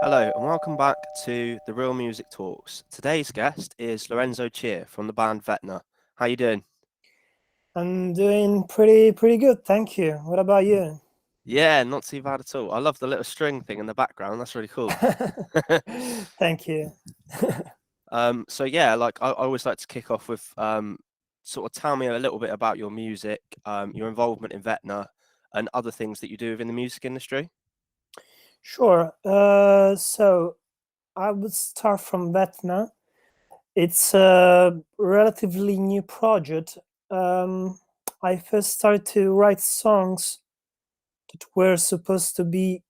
Hello and welcome back to the Real Music Talks. Today's guest is Lorenzo Chia from the band Vetna. How you doing? I'm doing pretty good, thank you. What about you? Yeah, not too bad at all. I love the little string thing in the background. That's really cool. Thank you. So yeah, I always like to kick off with sort of tell me a little bit about your music, your involvement in Vetna, and other things that you do within the music industry. Sure. So I would start from Vetna. It's a relatively new project. I first started to write songs that were supposed to be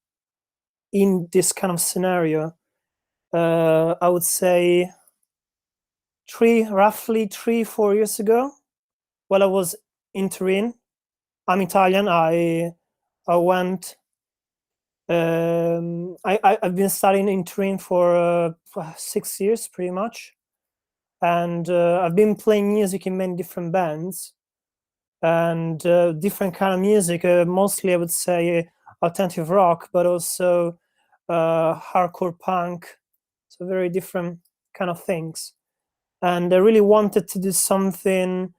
in this kind of scenario. I would say roughly 4 years ago, while I was in Turin. I'm Italian. I went. I've been studying in Turin for 6 years, pretty much, and I've been playing music in many different bands and different kind of music. Mostly, I would say alternative rock, but also hardcore punk. So very different kind of things. And I really wanted to do something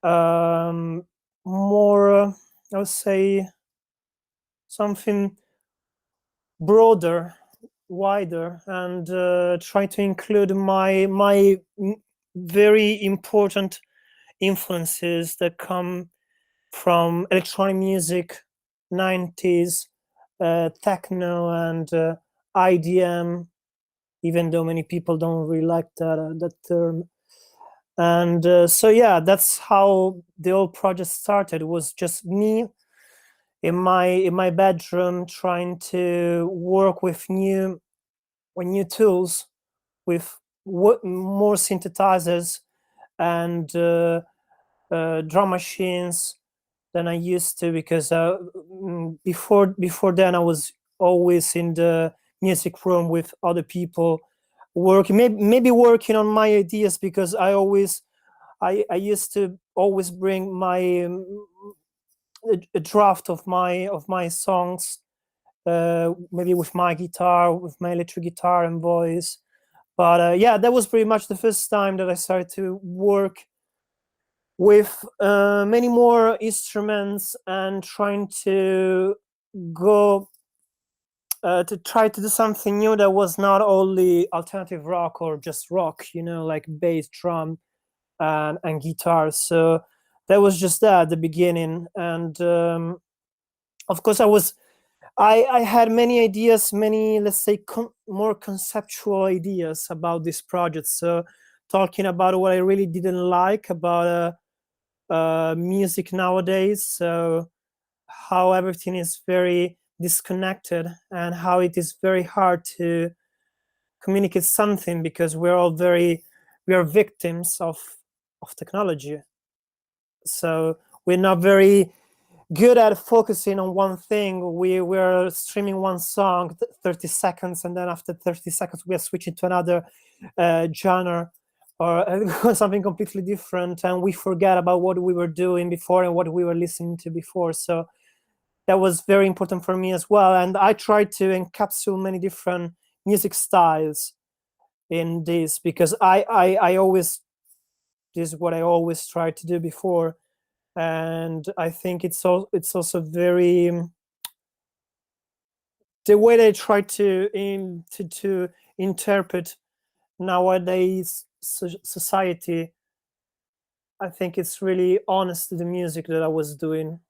more. I would say something broader, wider, and try to include my very important influences that come from electronic music, 90s, techno, and IDM. Even though many people don't really like that term, and so yeah, that's how the whole project started. It was just me in my bedroom trying to work with new tools, with more synthesizers and drum machines than I used to, because before then I was always in the music room with other people working, maybe working on my ideas, because I used to always bring my a draft of my songs, maybe with my guitar, with my electric guitar and voice. But yeah, that was pretty much the first time that I started to work with many more instruments and trying to go to try to do something new that was not only alternative rock or just rock, like bass, drum, and guitar. So that was just that at the beginning. And of course, I had many ideas, many, let's say, more conceptual ideas about this project. So talking about what I really didn't like about music nowadays. So how everything is very disconnected and how it is very hard to communicate something, because we are victims of technology. So we're not very good at focusing on one thing. We're streaming one song 30 seconds, and then after 30 seconds we are switching to another genre or something completely different, and we forget about what we were doing before and what we were listening to before. So that was very important for me as well, and I tried to encapsulate many different music styles in this, because I always, this is what I always tried to do before. And I think it's also very, the way they try to interpret nowadays society. I think it's really honest to the music that I was doing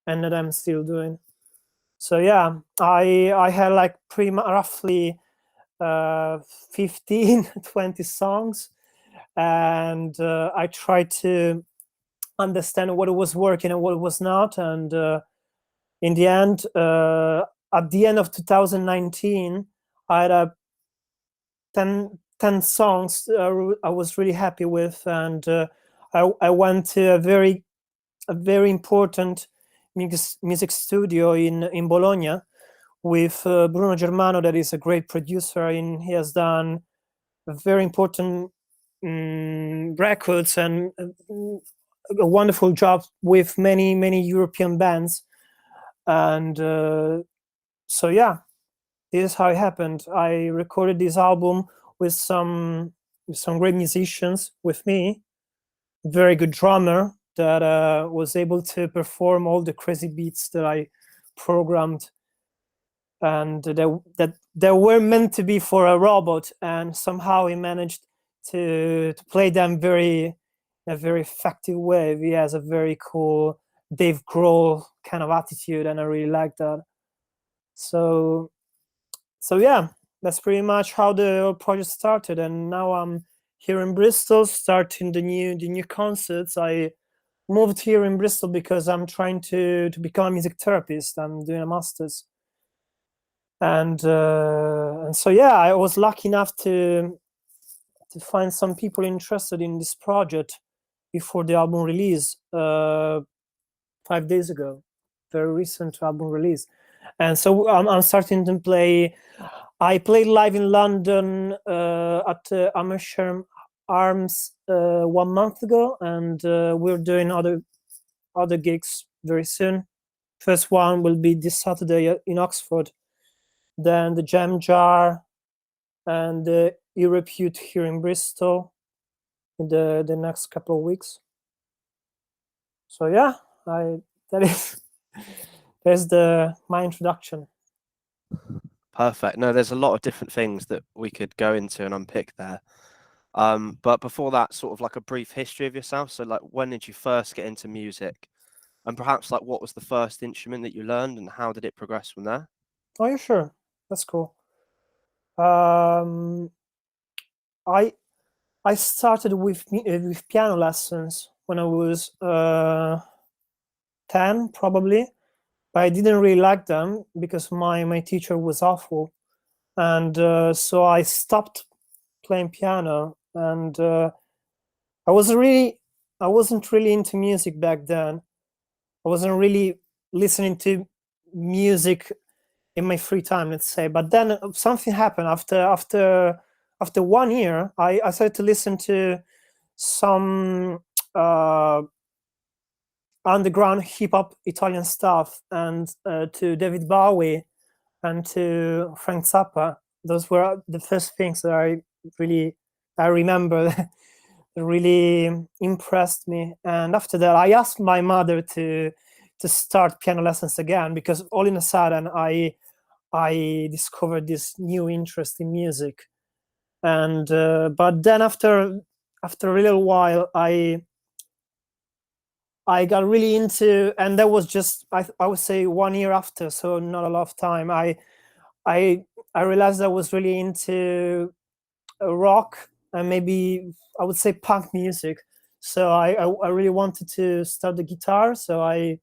and that I'm still doing. So yeah, I had like roughly 15 20 songs, and I tried to understand what was working and what was not. And in the end, at the end of 2019, I had 10 songs I was really happy with, and I went to a very important music studio in Bologna with Bruno Germano, that is a great producer, and he has done very important records and a wonderful job with many European bands. And so yeah, this is how it happened. I recorded this album with some great musicians with me, very good drummer that was able to perform all the crazy beats that I programmed, and that were meant to be for a robot, and somehow he managed to play them in a very effective way. He has a very cool Dave Grohl kind of attitude, and I really like that. So yeah, that's pretty much how the whole project started. And now I'm here in Bristol, starting the new concerts. I moved here in Bristol because I'm trying to become a music therapist. I'm doing a master's, and so yeah, I was lucky enough to find some people interested in this project before the album release 5 days ago, very recent album release. And so I'm starting to play. I played live in London at Amersham Arms 1 month ago, and we're doing other gigs very soon. First one will be this Saturday in Oxford, then the Jam Jar and the E-Repute here in Bristol in the next couple of weeks. So yeah, there's my introduction. Perfect. No, there's a lot of different things that we could go into and unpick there. But before that, sort of like a brief history of yourself. So like, when did you first get into music? And perhaps like, what was the first instrument that you learned and how did it progress from there? Oh, yeah, sure. That's cool. I started with piano lessons when I was 10, probably. But I didn't really like them because my teacher was awful. And so I stopped playing piano. And I wasn't really into music back then. I wasn't really listening to music in my free time, let's say. But then something happened after 1 year. I started to listen to some underground hip hop Italian stuff, and to David Bowie and to Frank Zappa. Those were the first things that I remember that really impressed me. And after that, I asked my mother to start piano lessons again, because all in a sudden I discovered this new interest in music. And but then after a little while, I got really into, and that was just I would say 1 year after, so not a lot of time. I realized I was really into rock and maybe I would say punk music. So I really wanted to start the guitar. So I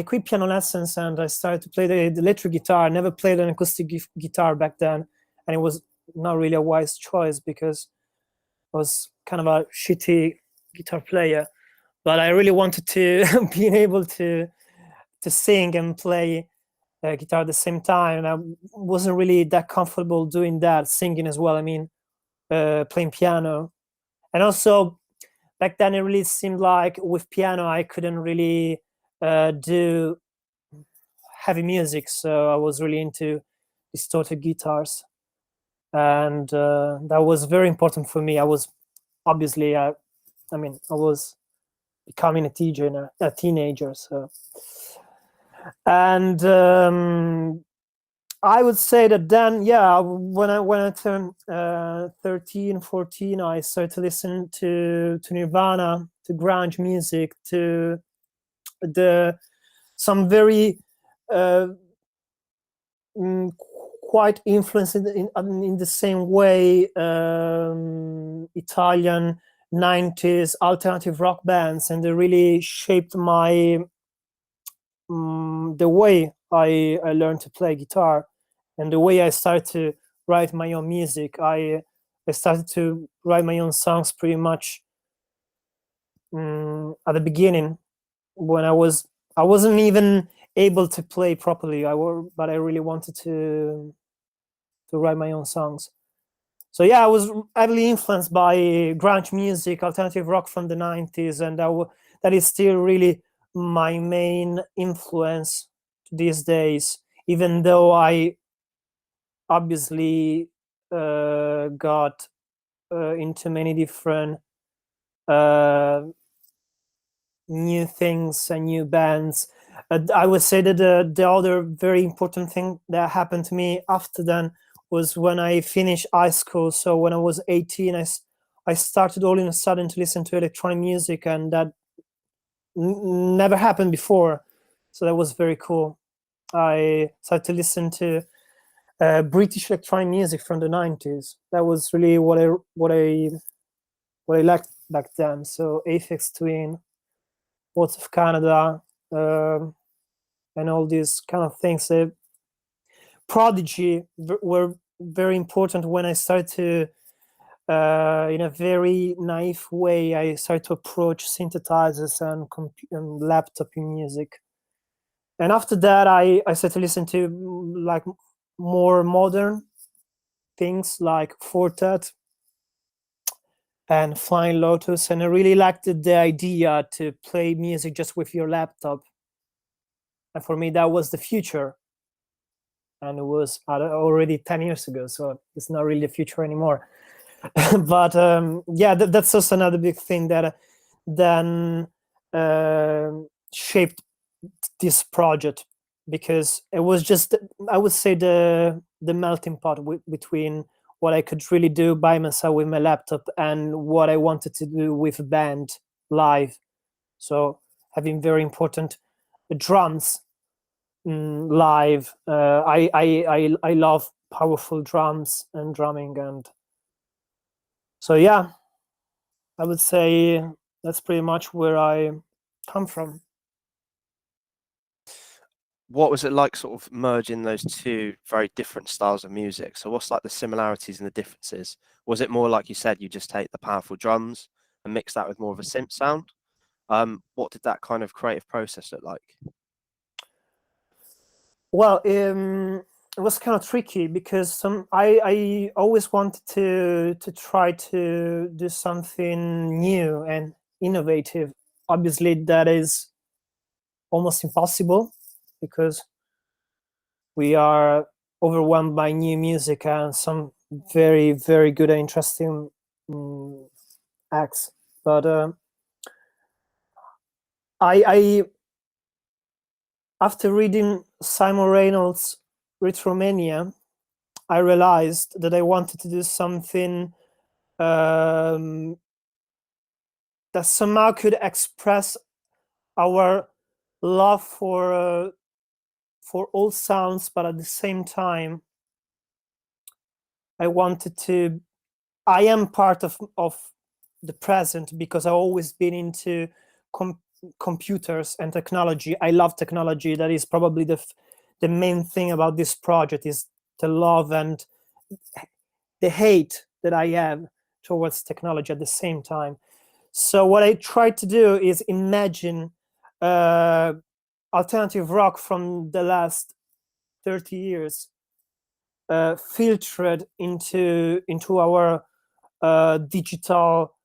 quit piano lessons and I started to play the electric guitar. I never played an acoustic guitar back then, and it was not really a wise choice because I was kind of a shitty guitar player. But I really wanted to be able to sing and play guitar at the same time, and I wasn't really that comfortable doing that, singing as well. I mean, playing piano, and also back then it really seemed like with piano I couldn't really do heavy music, so I was really into distorted guitars, and that was very important for me. I was obviously, I was becoming a teenager, so. And I would say that then, yeah, when I turned 13, 14, I started to listen to Nirvana, to grunge music, to some very quite influenced in the same way Italian 90s alternative rock bands, and they really shaped my the way I learned to play guitar and the way I started to write my own music. I started to write my own songs pretty much at the beginning, when I wasn't even able to play properly. But I really wanted to write my own songs. So yeah, I was heavily influenced by grunge music, alternative rock from the 90s, and that is still really my main influence these days, even though I obviously got into many different new things and new bands. I would say that the other very important thing that happened to me after then was when I finished high school. So when I was 18, I started all in a sudden to listen to electronic music, and that never happened before. So that was very cool. I started to listen to British electronic music from the 90s. That was really what I liked back then. So Aphex Twin, Words of Canada, and all these kind of things. Prodigy were very important when I started to, in a very naive way, I started to approach synthesizers and laptop music. And after that, I started to listen to like more modern things like Fortet and Flying Lotus, and I really liked the idea to play music just with your laptop. And for me, that was the future. And it was already 10 years ago, so it's not really the future anymore. But yeah, that's also another big thing that then shaped this project, because it was just, I would say, the melting pot between what I could really do by myself with my laptop and what I wanted to do with a band live. So having very important drums live. I love powerful drums and drumming, and so yeah, I would say that's pretty much where I come from. What was it like sort of merging those two very different styles of music? So what's like the similarities and the differences? Was it more like you said, you just take the powerful drums and mix that with more of a synth sound? What did that kind of creative process look like? Well, it was kind of tricky because I always wanted to try to do something new and innovative. Obviously, that is almost impossible because we are overwhelmed by new music and some very, very good and interesting acts. But I after reading Simon Reynolds' Retromania, I realized that I wanted to do something that somehow could express our love for all sounds, but at the same time, I wanted to. I am part of the present because I've always been into computers and technology. I love technology. That is probably the main thing about this project, is the love and the hate that I have towards technology at the same time. So what I tried to do is imagine alternative rock from the last 30 years filtered into our digital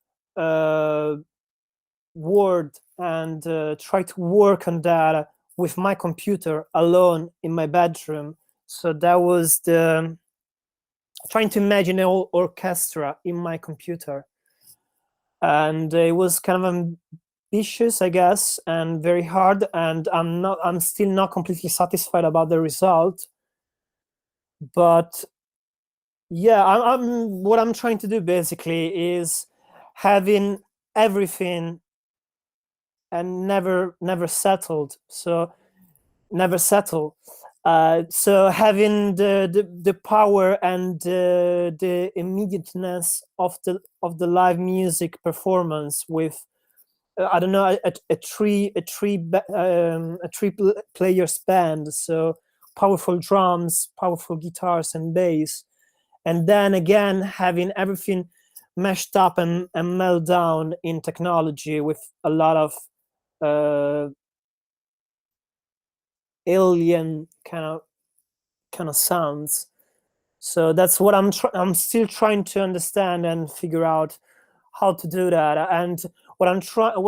world, and try to work on that with my computer alone in my bedroom. So that was the trying to imagine an whole orchestra in my computer, and it was kind of ambitious, I guess, and very hard, and I'm still not completely satisfied about the result. But yeah, what I'm trying to do basically is having everything and never settled. So never settle. So having the power and the immediateness of the live music performance with I don't know, a three players band. So powerful drums, powerful guitars and bass, and then again having everything meshed up and meld down in technology with a lot of alien kind of sounds. So that's what I'm still trying to understand and figure out how to do that. And what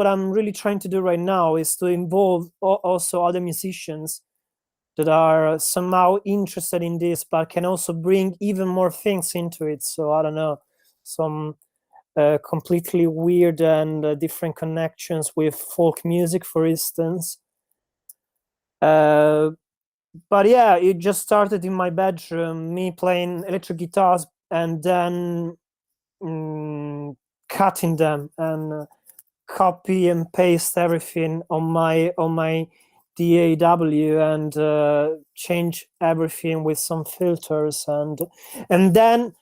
I'm really trying to do right now is to involve also other musicians that are somehow interested in this, but can also bring even more things into it. So I don't know, some completely weird and different connections with folk music, for instance. But yeah, it just started in my bedroom, me playing electric guitars and then cutting them and copy and paste everything on my DAW and change everything with some filters and then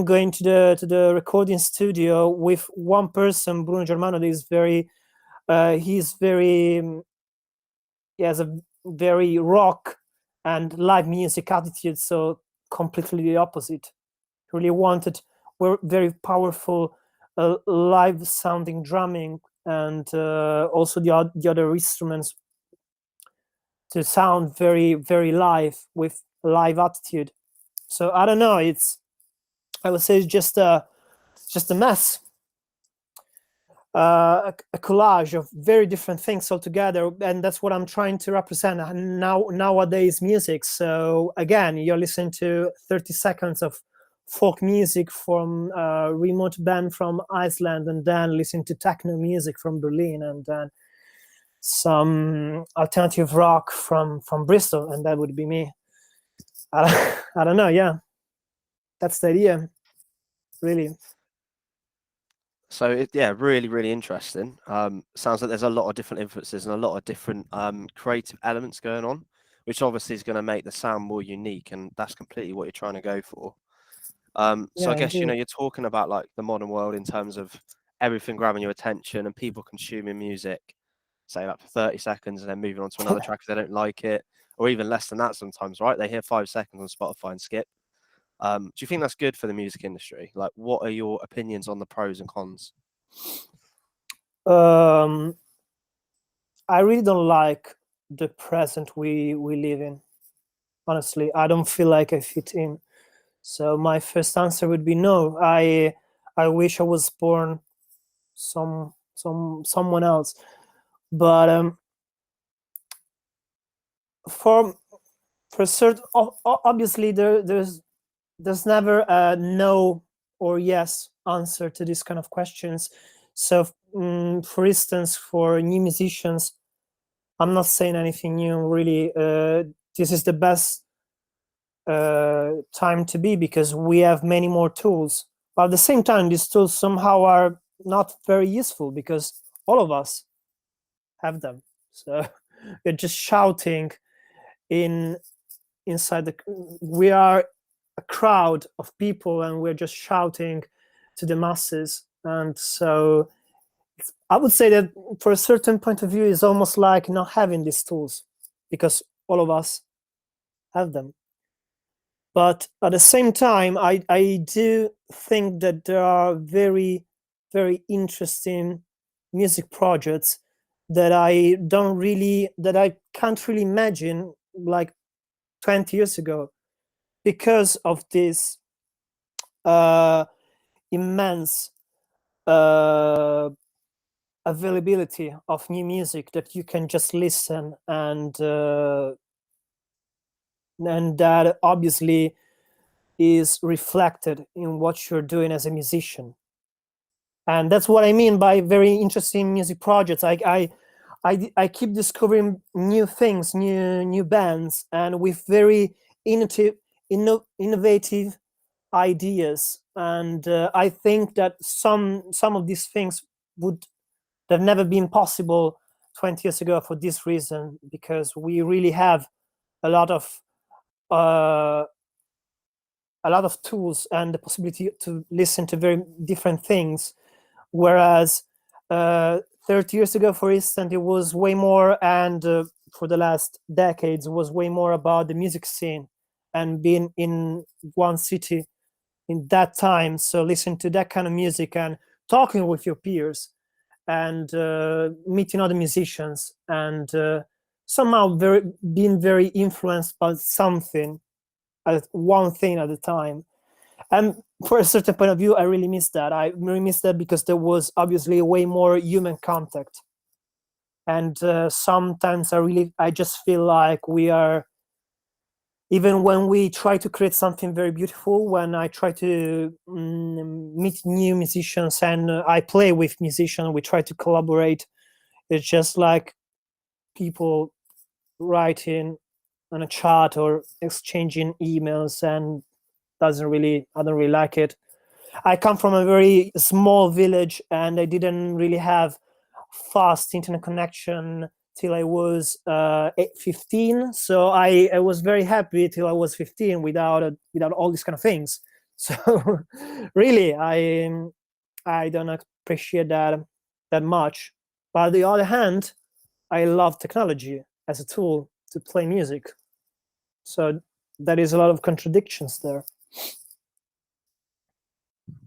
going to the recording studio with one person, Bruno Germano. He's very he has a very rock and live music attitude, so completely the opposite. Really wanted very powerful live sounding drumming and also the other instruments to sound very, very live with live attitude. So I don't know, I would say it's just a mess, a collage of very different things altogether, and that's what I'm trying to represent nowadays music. So again, you're listening to 30 seconds of folk music from a remote band from Iceland, and then listening to techno music from Berlin, and then some alternative rock from Bristol, and that would be me. I don't know. Yeah, that's the idea, really. So yeah, really, really interesting. Sounds like there's a lot of different influences and a lot of different creative elements going on, which obviously is going to make the sound more unique, and that's completely what you're trying to go for. So Yeah, I guess, indeed. you're talking about like the modern world in terms of everything grabbing your attention and people consuming music, say like for 30 seconds and then moving on to another track if they don't like it, or even less than that sometimes, right? They hear 5 seconds on Spotify and skip. Do you think that's good for the music industry? Like, what are your opinions on the pros and cons? I really don't like the present we live in. Honestly, I don't feel like I fit in. So my first answer would be no. I wish I was born someone else. But for certain, obviously there's never a no or yes answer to these kind of questions. So for instance, for new musicians, I'm not saying anything new really. This is the best time to be, because we have many more tools, but at the same time these tools somehow are not very useful because all of us have them. So we're just shouting inside we are a crowd of people and we're just shouting to the masses. And so I would say that for a certain point of view it's almost like not having these tools, because all of us have them. But at the same time, I do think that there are very, very interesting music projects that I can't really imagine like 20 years ago, because of this immense availability of new music that you can just listen, and that obviously is reflected in what you're doing as a musician. And that's what I mean by very interesting music projects. I keep discovering new things, new bands, and with very innovative ideas. And I think that some of these things would have never been possible 20 years ago for this reason, because we really have a lot of tools and the possibility to listen to very different things. Whereas 30 years ago, for instance, it was way more, and for the last decades, it was way more about the music scene and being in one city in that time. So listen to that kind of music and talking with your peers and meeting other musicians and somehow being very influenced by something, one thing at a time. And for a certain point of view, I really miss that. I really miss that because there was obviously way more human contact. And sometimes I just feel like we are even when we try to create something very beautiful, when I try to meet new musicians and I play with musicians, we try to collaborate. It's just like people writing on a chat or exchanging emails, and I don't really like it. I come from a very small village, and I didn't really have fast internet connection till I was 15. So I was very happy till I was 15 without all these kind of things. So really, I don't appreciate that much. But on the other hand, I love technology as a tool to play music. So there is a lot of contradictions there.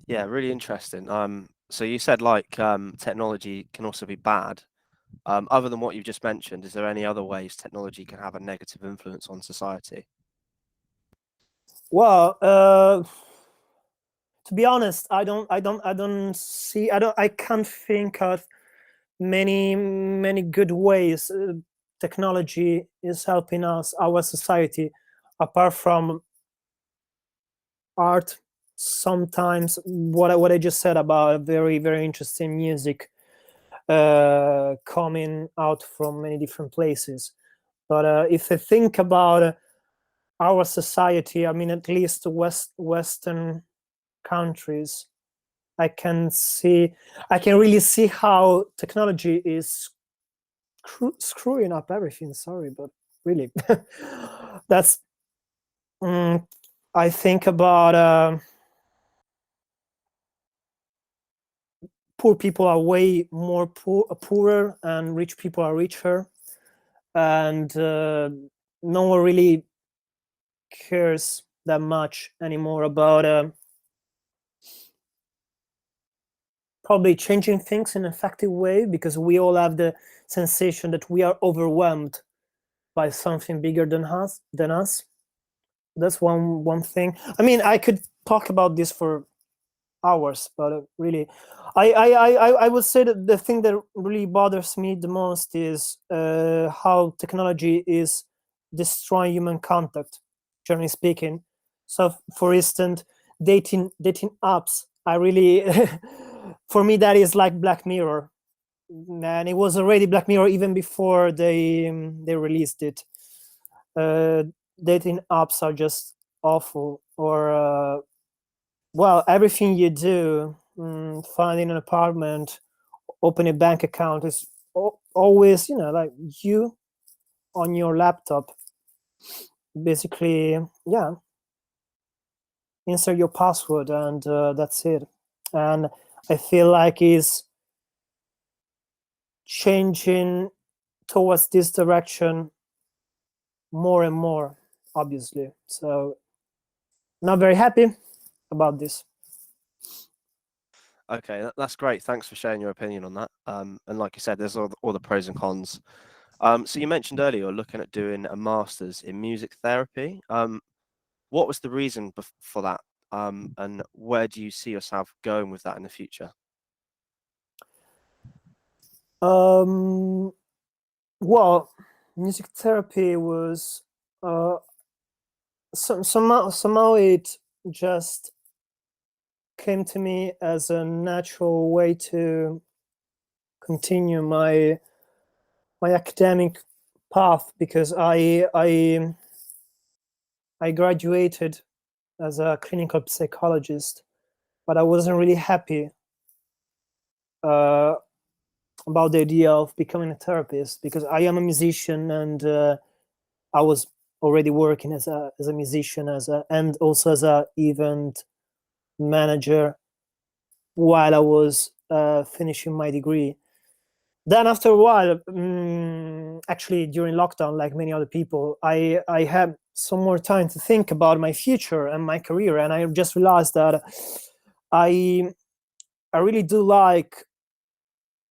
Yeah, really interesting. So you said like technology can also be bad. Other than what you've just mentioned, is there any other ways technology can have a negative influence on society? Well, to be honest, I can't think of many good ways technology is helping our society, apart from art. Sometimes what I just said about very interesting music coming out from many different places. But if I think about our society, I mean, at least Western countries, I can really see how technology is screwing up everything. Sorry, but really, that's. I think about poor people are way more poorer, and rich people are richer, and no one really cares that much anymore about probably changing things in an effective way, because we all have the sensation that we are overwhelmed by something bigger than us. That's one thing. I mean, I could talk about this for hours, but really, I would say that the thing that really bothers me the most is how technology is destroying human contact, generally speaking. So, for instance, dating apps. I really, for me, that is like Black Mirror, and it was already Black Mirror even before they released it. Dating apps are just awful, or well, everything you do, finding an apartment, open a bank account, is always, like you on your laptop. Basically, yeah, insert your password, and that's it. And I feel like it's changing towards this direction more and more, obviously. So, not very happy about this. Okay, that's great. Thanks for sharing your opinion on that. And like you said, there's all the pros and cons. So you mentioned earlier you're looking at doing a master's in music therapy. What was the reason for that? And where do you see yourself going with that in the future? Well, music therapy was somehow it just came to me as a natural way to continue my academic path, because I graduated as a clinical psychologist, but I wasn't really happy about the idea of becoming a therapist, because I am a musician, and I was already working as a musician, and also as a event manager while I was finishing my degree. Then after a while, actually during lockdown, like many other people, I had some more time to think about my future and my career, and I just realized that I really do like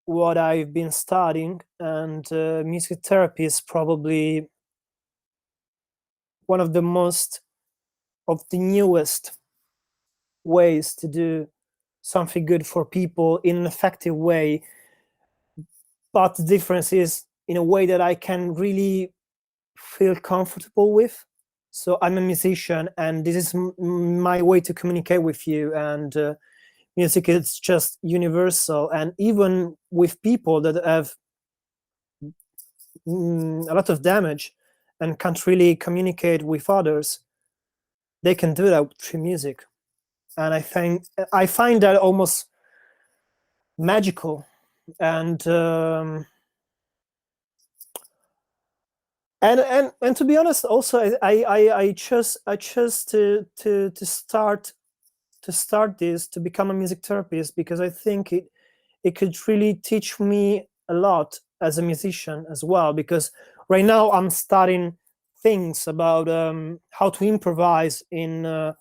what I've been studying, and music therapy is probably one of the newest ways to do something good for people in an effective way. But the difference is in a way that I can really feel comfortable with. So I'm a musician, and this is my way to communicate with you. And music is just universal. And even with people that have a lot of damage and can't really communicate with others, they can do that through music. And I find that almost magical. And to be honest, also I chose to start this, to become a music therapist, because I think it could really teach me a lot as a musician as well. Because right now I'm studying things about how to improvise in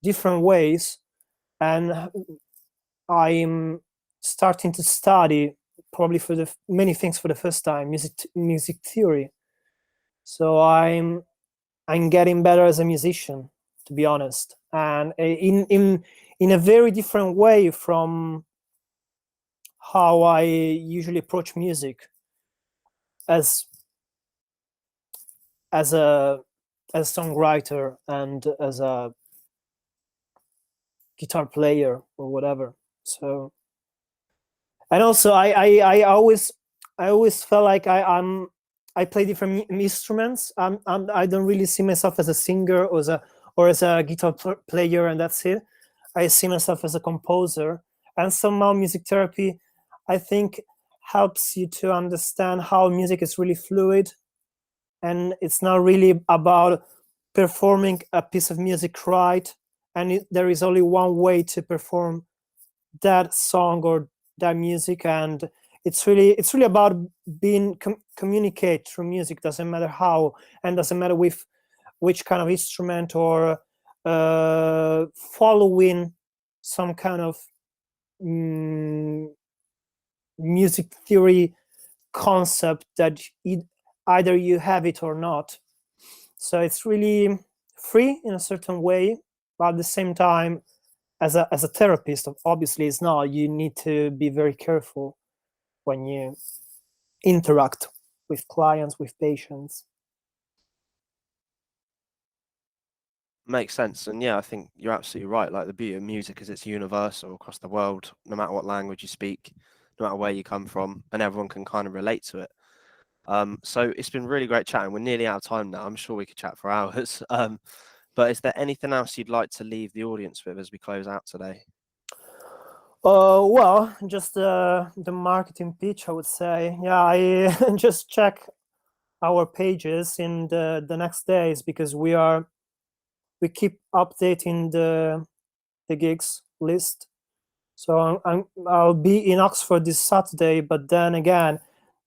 different ways, and I'm starting to study probably for many things for the first time, music theory. So I'm getting better as a musician, to be honest, and in a very different way from how I usually approach music as a songwriter and as a guitar player or whatever. So, and also I always felt like I play different instruments. I don't really see myself as a singer or as a guitar player, and that's it. I see myself as a composer. And somehow music therapy, I think, helps you to understand how music is really fluid, and it's not really about performing a piece of music right, and there is only one way to perform that song or that music. And it's really about being communicate through music. Doesn't matter how, and doesn't matter with which kind of instrument, or following some kind of music theory concept that either you have it or not. So it's really free in a certain way, but at the same time, as a therapist, obviously it's not. You need to be very careful when you interact with clients, with patients. Makes sense. And yeah, I think you're absolutely right. Like, the beauty of music is it's universal across the world, no matter what language you speak, no matter where you come from, and everyone can kind of relate to it. So it's been really great chatting. We're nearly out of time now. I'm sure we could chat for hours. But is there anything else you'd like to leave the audience with as we close out today? Well, just the marketing pitch, I would say. Yeah, I just check our pages in the next days, because we keep updating the gigs list. So I'll be in Oxford this Saturday, but then again,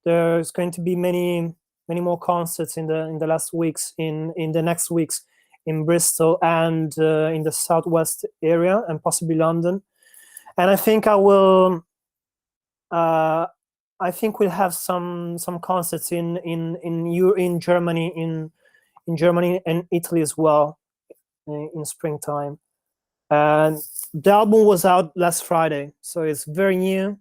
there's going to be many more concerts in the last weeks, in the next weeks, in Bristol and in the southwest area, and possibly London. And I think I will. I think we'll have some concerts in Germany, in Germany and Italy as well, in springtime. And the album was out last Friday, so it's very new,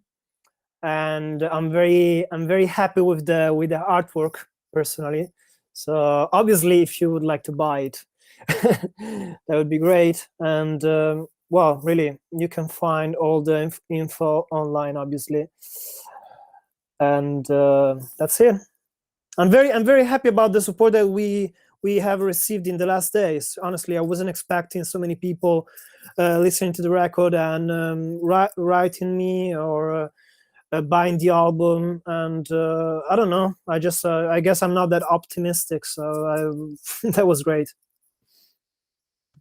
and I'm very happy with the artwork personally. So obviously, if you would like to buy it, that would be great. And well, really, you can find all the info online, obviously. And that's it. I'm very happy about the support that we have received in the last days. Honestly, I wasn't expecting so many people listening to the record and writing me, or buying the album. And I don't know. I guess I'm not that optimistic. So that was great.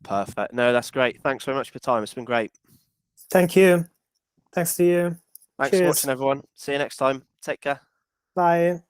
Perfect. No, that's great. Thanks very much for your time. It's been great. Thank you. Thanks to you. Thanks Cheers. for watching, everyone. See you next time. Take care. Bye.